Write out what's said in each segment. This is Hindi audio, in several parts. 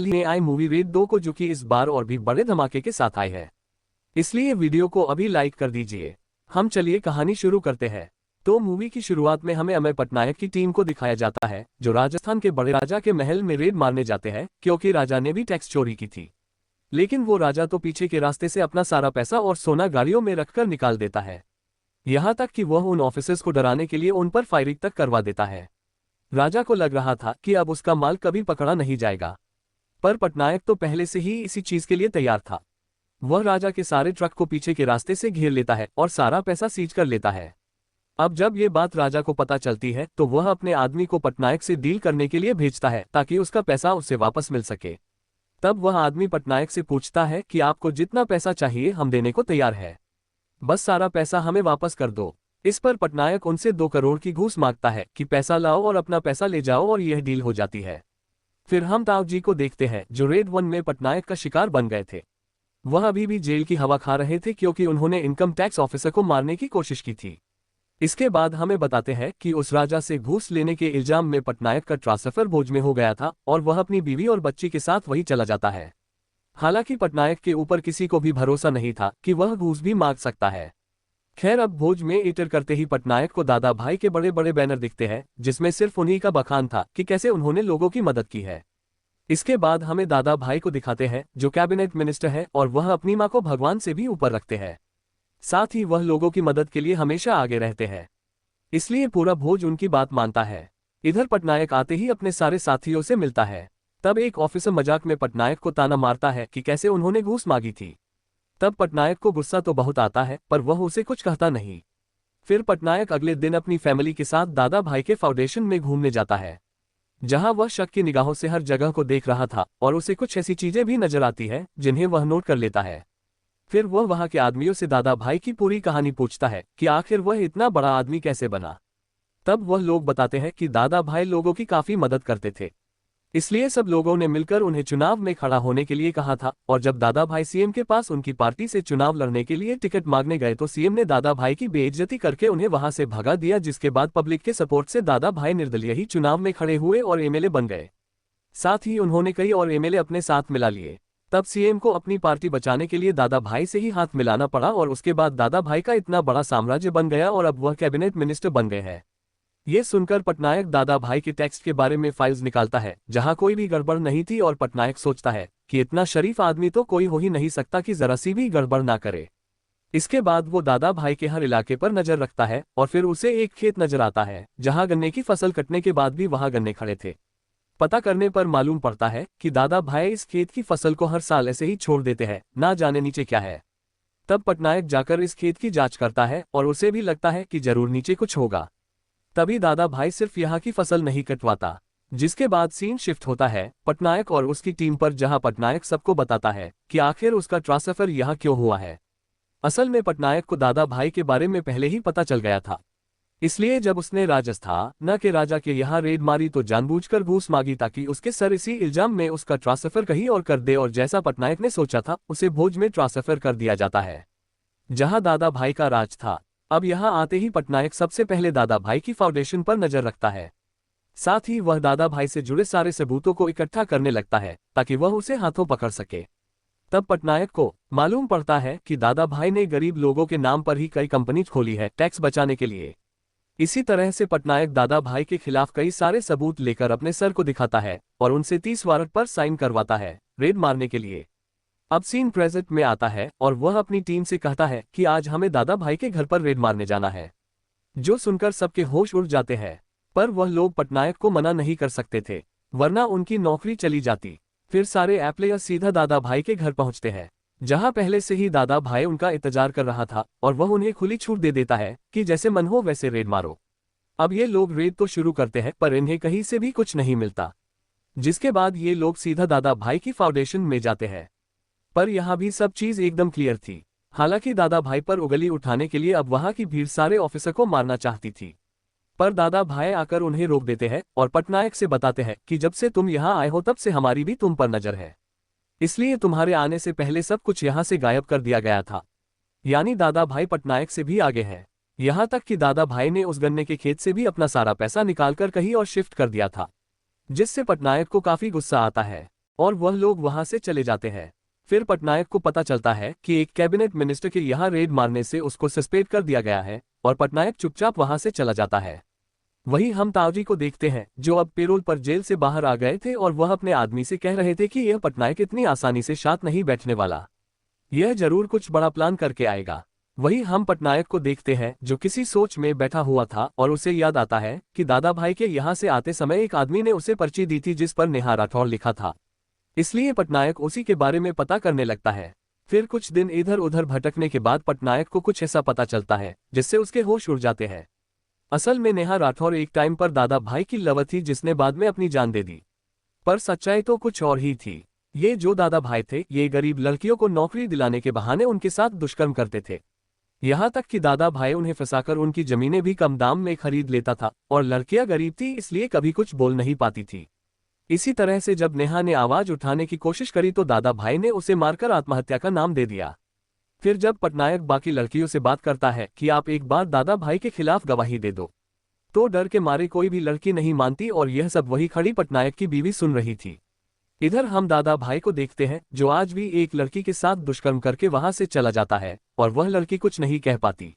में आई मूवी रेड 2 को, जो कि इस बार और भी बड़े धमाके के साथ आई है। इसलिए वीडियो को अभी लाइक कर दीजिए। हम चलिए कहानी शुरू करते हैं। तो मूवी की शुरुआत में हमें अमेय पटनायक की टीम को दिखाया जाता है, जो राजस्थान के बड़े राजा के महल में रेड मारने जाते हैं, क्योंकि राजा ने भी टैक्स चोरी की थी। लेकिन वो राजा तो पीछे के रास्ते से अपना सारा पैसा और सोना गाड़ियों में रखकर निकाल देता है। यहाँ तक कि वह उन ऑफिसर्स को डराने के लिए उन पर फायरिंग तक करवा देता है। राजा को लग रहा था कि अब उसका माल कभी पकड़ा नहीं जाएगा, पर पटनायक तो पहले से ही इसी चीज के लिए तैयार था। वह राजा के सारे ट्रक को पीछे के रास्ते से घेर लेता है और सारा पैसा सीज कर लेता है। अब जब ये बात राजा को पता चलती है तो वह अपने आदमी को पटनायक से डील करने के लिए भेजता है, ताकि उसका पैसा उससे वापस मिल सके। तब वह आदमी पटनायक से पूछता है कि आपको जितना पैसा चाहिए हम देने को तैयार है, बस सारा पैसा हमें वापस कर दो। इस पर पटनायक उनसे 2 करोड़ की घूस मांगता है कि पैसा लाओ और अपना पैसा ले जाओ, और यह डील हो जाती है। फिर हम ताऊ जी को देखते हैं, जो रेड 1 में पटनायक का शिकार बन गए थे। वह अभी भी जेल की हवा खा रहे थे, क्योंकि उन्होंने इनकम टैक्स ऑफिसर को मारने की कोशिश की थी। इसके बाद हमें बताते हैं कि उस राजा से घूस लेने के इल्जाम में पटनायक का ट्रांसफर भोज में हो गया था, और वह अपनी बीवी और बच्ची के साथ वही चला जाता है। हालांकि पटनायक के ऊपर किसी को भी भरोसा नहीं था कि वह घूस भी मांग सकता है। खैर, अब भोज में एंटर करते ही पटनायक को दादा भाई के बड़े बड़े बैनर दिखते हैं, जिसमें सिर्फ उन्हीं का बखान था कि कैसे उन्होंने लोगों की मदद की है। इसके बाद हमें दादा भाई को दिखाते हैं, जो कैबिनेट मिनिस्टर है, और वह अपनी मां को भगवान से भी ऊपर रखते हैं। साथ ही वह लोगों की मदद के लिए हमेशा आगे रहते हैं, इसलिए पूरा भोज उनकी बात मानता है। इधर पटनायक आते ही अपने सारे साथियों से मिलता है। तब एक ऑफिसर मजाक में पटनायक को ताना मारता है कि कैसे उन्होंने घूस मांगी थी। तब पटनायक को गुस्सा तो बहुत आता है, पर वह उसे कुछ कहता नहीं। फिर पटनायक अगले दिन अपनी फैमिली के साथ दादा भाई के फाउंडेशन में घूमने जाता है, जहां वह शक की निगाहों से हर जगह को देख रहा था, और उसे कुछ ऐसी चीजें भी नजर आती है जिन्हें वह नोट कर लेता है। फिर वह वहां के आदमियों से दादा भाई की पूरी कहानी पूछता है कि आखिर वह इतना बड़ा आदमी कैसे बना। तब वह लोग बताते हैं कि दादा भाई लोगों की काफी मदद करते थे, इसलिए सब लोगों ने मिलकर उन्हें चुनाव में खड़ा होने के लिए कहा था। और जब दादा भाई सीएम के पास उनकी पार्टी से चुनाव लड़ने के लिए टिकट मांगने गए, तो सीएम ने दादा भाई की बेइज्जती करके उन्हें वहां से भगा दिया, जिसके बाद पब्लिक के सपोर्ट से दादा भाई निर्दलीय ही चुनाव में खड़े हुए और एमएलए बन गए। साथ ही उन्होंने कई और एमएलए अपने साथ मिला लिए। तब सीएम को अपनी पार्टी बचाने के लिए दादा भाई से ही हाथ मिलाना पड़ा, और उसके बाद दादा भाई का इतना बड़ा साम्राज्य बन गया, और अब वह कैबिनेट मिनिस्टर बन गए हैं। ये सुनकर पटनायक दादा भाई के टैक्स के बारे में फाइल्स निकालता है, जहां कोई भी गड़बड़ नहीं थी, और पटनायक सोचता है कि इतना शरीफ आदमी तो कोई हो ही नहीं सकता कि जरा सी भी गड़बड़ ना करे। इसके बाद वो दादा भाई के हर इलाके पर नजर रखता है, और फिर उसे एक खेत नजर आता है, जहां गन्ने की फसल कटने के बाद भी वहां गन्ने खड़े थे। पता करने पर मालूम पड़ता है कि दादा भाई इस खेत की फसल को हर साल ऐसे ही छोड़ देते हैं, ना जाने नीचे क्या है। तब पटनायक जाकर इस खेत की जांच करता है, और उसे भी लगता है कि जरूर नीचे कुछ होगा। तभी दादा भाई सिर्फ यहाँ की फसल नहीं कटवाता, जिसके बाद सीन शिफ्ट होता है पटनायक और उसकी टीम पर, जहां पटनायक सबको बताता है कि आखिर उसका ट्रांसफर यहाँ क्यों हुआ है। असल में पटनायक को दादा भाई के बारे में पहले ही पता चल गया था, इसलिए जब उसने राजस्थान के राजा के यहाँ रेड मारी तो जानबूझकर घूस मांगी, ताकि उसके सर इसी इल्जाम में उसका ट्रांसफर कहीं और कर दे। और जैसा पटनायक ने सोचा था, उसे भोज में ट्रांसफर कर दिया जाता है, जहां दादा भाई का राज था। अब यहां आते ही पटनायक सबसे पहले दादा भाई की फाउंडेशन पर नजर रखता है। साथ ही वह दादा भाई से जुड़े सारे सबूतों को इकट्ठा करने लगता है, ताकि वह उसे हाथों पकड़ सके। तब पटनायक को मालूम पड़ता है कि दादा भाई ने गरीब लोगों के नाम पर ही कई कंपनी खोली है टैक्स बचाने के लिए। इसी तरह से पटनायक दादा भाई के खिलाफ कई सारे सबूत लेकर अपने सर को दिखाता है, और उनसे 30 वारंट पर साइन करवाता है रेड मारने के लिए। अब सीन प्रेजेंट में आता है, और वह अपनी टीम से कहता है कि आज हमें दादा भाई के घर पर रेड मारने जाना है, जो सुनकर सबके होश उड़ जाते हैं। पर वह लोग पटनायक को मना नहीं कर सकते थे, वरना उनकी नौकरी चली जाती। फिर सारे एप्लेयर्स सीधा दादा भाई के घर पहुंचते हैं, जहां पहले से ही दादा भाई उनका इंतजार कर रहा था, और वह उन्हें खुली छूट दे देता है कि जैसे मन हो वैसे रेड मारो। अब ये लोग रेड तो शुरू करते हैं, पर इन्हें कहीं से भी कुछ नहीं मिलता, जिसके बाद ये लोग सीधा दादा भाई की फाउंडेशन में जाते हैं। पर यहाँ भी सब चीज एकदम क्लियर थी। हालांकि दादा भाई पर उंगली उठाने के लिए अब वहां की भीड़ सारे ऑफिसर को मारना चाहती थी, पर दादा भाई आकर उन्हें रोक देते हैं, और पटनायक से बताते हैं कि जब से तुम यहाँ आए हो तब से हमारी भी तुम पर नजर है, इसलिए तुम्हारे आने से पहले सब कुछ यहाँ से गायब कर दिया गया था। यानी दादा भाई पटनायक से भी आगे है। यहाँ तक कि दादा भाई ने उस गन्ने के खेत से भी अपना सारा पैसा निकालकर कहीं और शिफ्ट कर दिया था, जिससे पटनायक को काफी गुस्सा आता है। और वह लोग वहां से चले जाते हैं। फिर पटनायक को पता चलता है कि एक कैबिनेट मिनिस्टर के यहाँ रेड मारने से उसको सस्पेंड कर दिया गया है और पटनायक चुपचाप वहां से चला जाता है। वहीं हम ताऊजी को देखते हैं जो अब पेरोल पर जेल से बाहर आ गए थे और वह अपने आदमी से कह रहे थे कि यह पटनायक इतनी आसानी से शांत नहीं बैठने वाला, यह जरूर कुछ बड़ा प्लान करके आएगा। वहीं हम पटनायक को देखते हैं जो किसी सोच में बैठा हुआ था और उसे याद आता है कि दादा भाई के यहाँ से आते समय एक आदमी ने उसे पर्ची दी थी जिस पर नेहा राठौर लिखा था। इसलिए पटनायक उसी के बारे में पता करने लगता है। फिर कुछ दिन इधर उधर भटकने के बाद पटनायक को कुछ ऐसा पता चलता है जिससे उसके होश उड़ जाते हैं। असल में नेहा राठौर एक टाइम पर दादा भाई की लवर थी जिसने बाद में अपनी जान दे दी। पर सच्चाई तो कुछ और ही थी। ये जो दादा भाई थे ये गरीब लड़कियों को नौकरी दिलाने के बहाने उनके साथ दुष्कर्म करते थे। यहाँ तक कि दादा भाई उन्हें फंसाकर उनकी जमीनें भी कम दाम में खरीद लेता था और लड़कियां गरीब थी इसलिए कभी कुछ बोल नहीं पाती थी। इसी तरह से जब नेहा ने आवाज उठाने की कोशिश करी तो दादा भाई ने उसे मारकर आत्महत्या का नाम दे दिया। फिर जब पटनायक बाकी लड़कियों से बात करता है कि आप एक बार दादा भाई के खिलाफ गवाही दे दो, तो डर के मारे कोई भी लड़की नहीं मानती और यह सब वही खड़ी पटनायक की बीवी सुन रही थी। इधर हम दादा भाई को देखते हैं जो आज भी एक लड़की के साथ दुष्कर्म करके वहां से चला जाता है और वह लड़की कुछ नहीं कह पाती।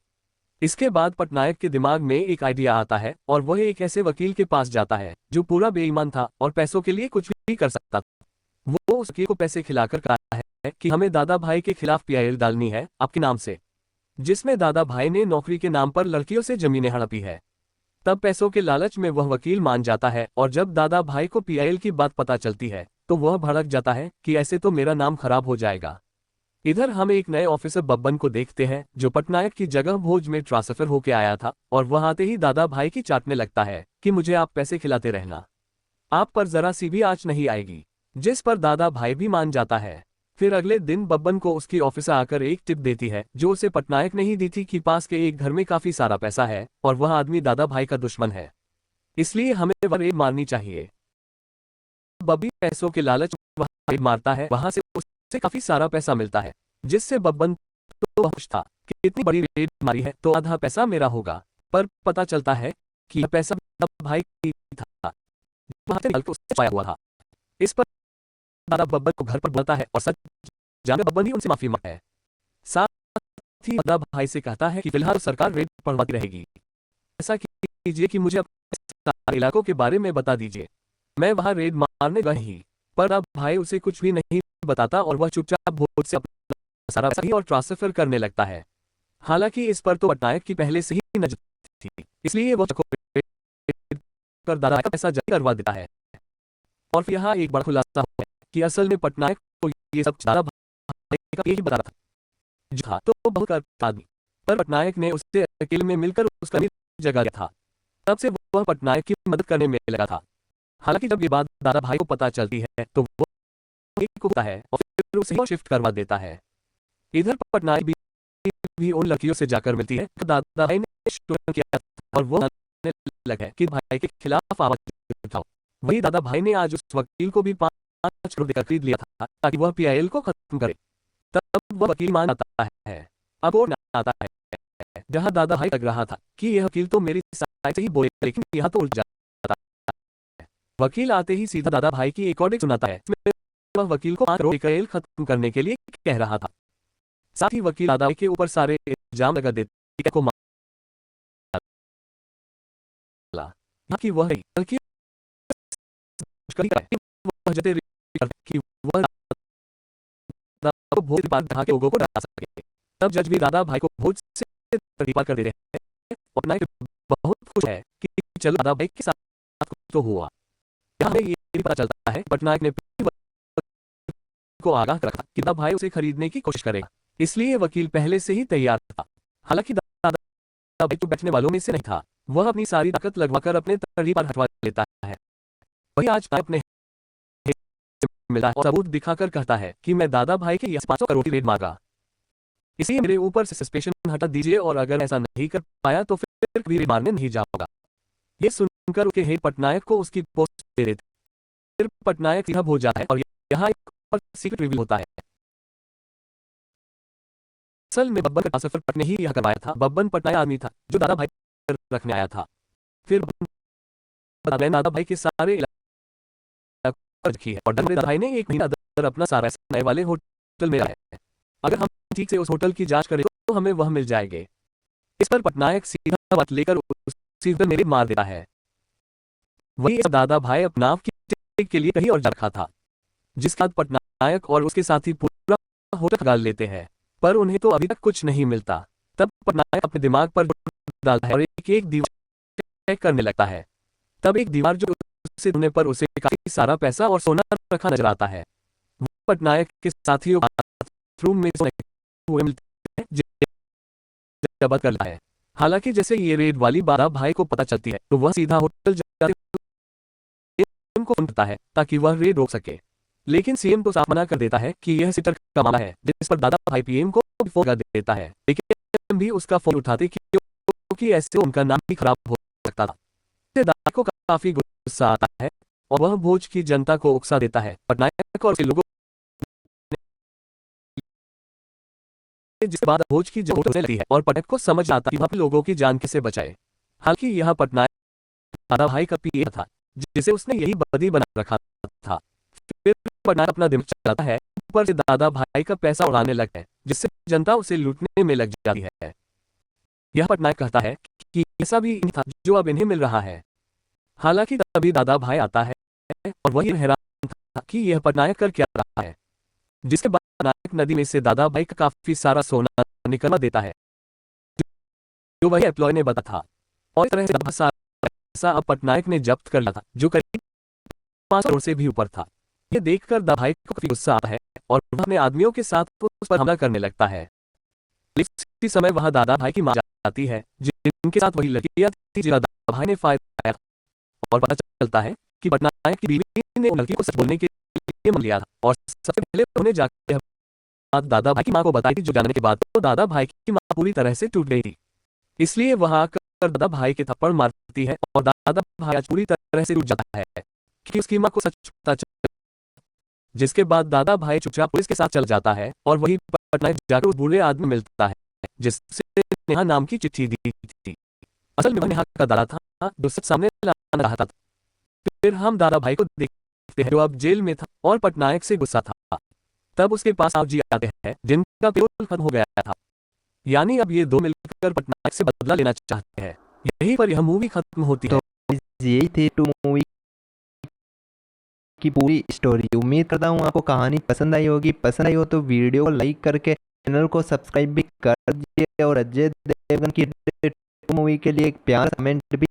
इसके बाद पटनायक के दिमाग में एक आइडिया आता है और वह एक ऐसे वकील के पास जाता है जो पूरा बेईमान था और पैसों के लिए कुछ भी कर सकता था। वो उस वकील को पैसे खिलाकर कहता है कि हमें दादा भाई के खिलाफ पीआईएल डालनी है आपके नाम से, जिसमें दादा भाई ने नौकरी के नाम पर लड़कियों से जमीनें हड़पी है। तब पैसों के लालच में वह वकील मान जाता है और जब दादा भाई को पीआईएल की बात पता चलती है तो वह भड़क जाता है कि ऐसे तो मेरा नाम खराब हो जाएगा। इधर हम एक नए ऑफिसर बब्बन को देखते हैं जो पटनायक की जगह भोज में ट्रांसफर होकर आया था और वह आते ही दादा भाई की चाटने लगता है कि मुझे आप पैसे खिलाते रहना, आप पर जरा सी भी आंच नहीं आएगी, जिस पर दादा भाई भी मान जाता है। फिर अगले दिन बब्बन को उसकी ऑफिसर आकर एक टिप देती है जो उसे पटनायक नहीं दी थी कि पास के एक घर में काफी सारा पैसा है और वह आदमी दादा भाई का दुश्मन है, इसलिए हमें वह रेड मारनी चाहिए। बब्बी पैसों के लालच में वह रेड मारता है, वहां से उसे काफी सारा पैसा मिलता है, जिससे बब्बन तो खुश था कि इतनी बड़ी रेड मारी है तो आधा पैसा मेरा होगा। पर पता चलता है कि यह पैसा दादा भाई की था, वहां से निकल के उससे पाया हुआ था। इस पर दादा बब्बन को घर पर बुलाता है और सच जानकर बब्बन ही उनसे माफी मांगता है। साथ ही दादा भाई से कहता है कि फिलहाल सरकार रेड पड़वाती रहेगी, ऐसा कीजिए कि मुझे अपने सारे इलाकों के बारे में बता दीजिए, मैं वहां रेड मारने गया ही। पर दादा भाई उसे कुछ भी नहीं बताता और वह चुपचाप भोज से अपना सारा पैसा ही और ट्रांसफर करने लगता है। हालांकि इस पर तो पटनायक की पहले से ही नजर थी, इसलिए वह कर दादा का पैसा जारी करवा देता है। और फिर यहाँ एक बड़ा खुलासा हुआ कि असल में पटनायक को ये सब दादा भाई का यही बता रहा था, जो था तो बहुत करता आदमी, पर पटनायक ने उससे अकेले में मिलकर उसका जगा दिया था। तब से वह पटनायक की मदद करने में लगा था। हालांकि जब ये बात दादा भाई को पता चलती है तो वो को होता है और फिर उसे शिफ्ट करवा देता है। इधर पटनायक भी उन लड़कियों से जाकर मिलती है दादा भाई ने शोषण किया था और वो लगा है कि भाई के खिलाफ आवाज उठाओ। वही दादा भाई ने आज उस वकील को भी 5 करोड़ देकर खरीद लिया था ताकि वह पीआईएल को खत्म करे। तब वह वकील मान जाता है। अब कोर्ट आता है जहां दादा भाई लग रहा था कि यह वकील तो मेरी साइड से ही बोले, लेकिन यहाँ तो उल्ट जाता है। वकील आते ही सीधा दादा भाई की एक ऑर्डर सुनाता है, वह वकील को 5 करोड़ पीआईएल खत्म करने के लिए कह रहा था। साथ ही वकील दादा भाई के ऊपर सारे इल्जाम लगा देते को कि वह भोज के लोगों को डरा सके। तब जज भी दादा भाई को भोज से तरीपार कर देते हैं। पटनायक बहुत खुश है कि चलो दादा भाई के साथ कुछ तो हुआ। यहाँ हमें ये भी पता चलता है पटनायक ने को आगाह रखा कि दादा भाई उसे खरीदने की कोशिश करेगा, इसलिए वकील पहले से ही तैयार था। हालांकि दादा भाई तो बैठने वालों में से नहीं था, वह अपनी सारी ताकत लगवाकर अपने तर्री पर हटवा लेता है। वही आज अपने मिला और सबूत दिखाकर कहता है कि मैं दादा भाई के 500 करोड़ की रेड मारा, इसलिए मेरे ऊपर से सस्पेंशन हटा दीजिए और अगर ऐसा नहीं कर पाया तो फिर कभी रेड मारने नहीं जाऊंगा। ये सुनकर उसके हेड पटनायक को उसकी पोस्ट दे देते। फिर पटनायक सीधा हो जाता है और यहाँ एक और सीक्रेट रिवील होता है। असल में बब्बन का ट्रांसफर पट ने ही यह करवाया था। बब्बन पटनायक आदमी था जो दादा भाई रखने आया था। फिर दादा भाई के सारे रखी है और दादा भाई ने 1 महीना अंदर अपना सारा पैसा नए वाले होटल में रखा है। अगर हम ठीक से उस होटल की जांच करें तो हमें वह मिल जाएंगे। इस पर पटनायक सीधा बात लेकर उसी होटल में रेड मार देता है। वही दादा भाई अपना नाव की टिकट के लिए कहीं और जा रखा था, जिसके बाद पटनायक और उसके साथी पूरा होटल गाल लेते हैं, पर उन्हें तो अभी तक कुछ नहीं मिलता। तब पटनायक अपने दिमाग पर डालता है और एक एक दीवार चेक करने लगता है। तब एक दीवार जो उससे ढूंढने पर उसे काफी सारा पैसा और सोना रखा नजर आता है। वो पटनायक के साथियों बाथरूम में सोने हुए मिलते हैं, जब्त कर लेता है। हालांकि जैसे ये रेड वाली दादा भाई को पता चलती है तो वह सीधा होटल जाते सीएम को फोन करता है ताकि वह रेड रोक सके, लेकिन सीएम तो साफ मना कर देता है कि यह सिटर का मामला है, जिस पर दादा भाई पीएम को फोन कर देता है, लेकिन भी उसका फोन उठाते क्योंकि ऐसे उनका नाम भी खराब हो सकता था। दादा को काफी गुस्सा आता है और वह भोज की जनता को उकसा देता है। पटनायक और लोगों जिसके बाद भोज की जरूरत होने लगती है और पटनायक को समझ आता है कि वह लोगों की जान कैसे बचाए। हालांकि यह पटनायक दादा भाई का पीए था, जिसे उसने यही बदी बना रखा था। फिर पटनायक अपना दिमाग चलाता है, ऊपर से दादा भाई का पैसा उड़ाने लगता है, जिससे जनता उसे लूटने में लग जाती है। यह पटनायक कहता है कि ऐसा भी नहीं था जो अब इन्हें मिल रहा है। हालांकि तभी दादा भाई आता है और वही हैरान था कि यह पटनायक कर क्या रहा है। जिसके बाद पटनायक नदी में से दादा भाई का काफी सारा सोना निकलवा देता है, जो वही एम्प्लॉय ने बताया था, और इस तरह से दादा सारा पैसा अब पटनायक ने जब्त कर लिया था, जो करीब 5 करोड़ से भी ऊपर था। यह देखकर दादा भाई को काफी गुस्सा आता है और वह अपने आदमियों के साथ उस पर हमला करने लगता है। इसी समय वहां दादा भाई की मां जाती है, जिनके साथ वही लड़कियां थी जिन्हें दादा भाई ने फायदा दिया था, और पता चलता है कि पटनायक की बीवी ने उन लड़की को सच बोलने के लिए मान लिया था और सबसे पहले उन्हें जाकर बात दादा भाई की मां को बताई थी, जो जानने के बाद तो दादा भाई की मां पूरी तरह से टूट गई थी। इसलिए वहां आकर दादा भाई के थप्पड़ मारती है और दादा भाई आज पूरी तरह से टूट जाता है कि उसकी मां को सच पता चला। जिसके बाद दादा भाई चुपचाप पुलिस के साथ चल जाता है और वही पटनायक जाकर उस बूढ़े आदमी मिलता है जिससे नेहा नाम की चिट्ठी दी थी। असल में नेहा का दादा था जो सच सामने लाना चाहता था। फिर हम दादा भाई को देखते हैं जो अब जेल में था और पटनायक से गुस्सा था। तब उसके पास आप जी आते हैं जिनका पेरोल खत्म हो गया था, यानी अब ये दो मिलकर पटनायक से बदला लेना चाहते हैं। यहीं पर यह मूवी खत्म होती है। तो यही थी टू मूवी की पूरी स्टोरी। उम्मीद करता हूँ आपको कहानी पसंद आई होगी। पसंद आई हो तो वीडियो को लाइक करके चैनल को सब्सक्राइब भी कर दीजिए और अजय देवगन की टू मूवी के लिए एक प्यारा कमेंट भी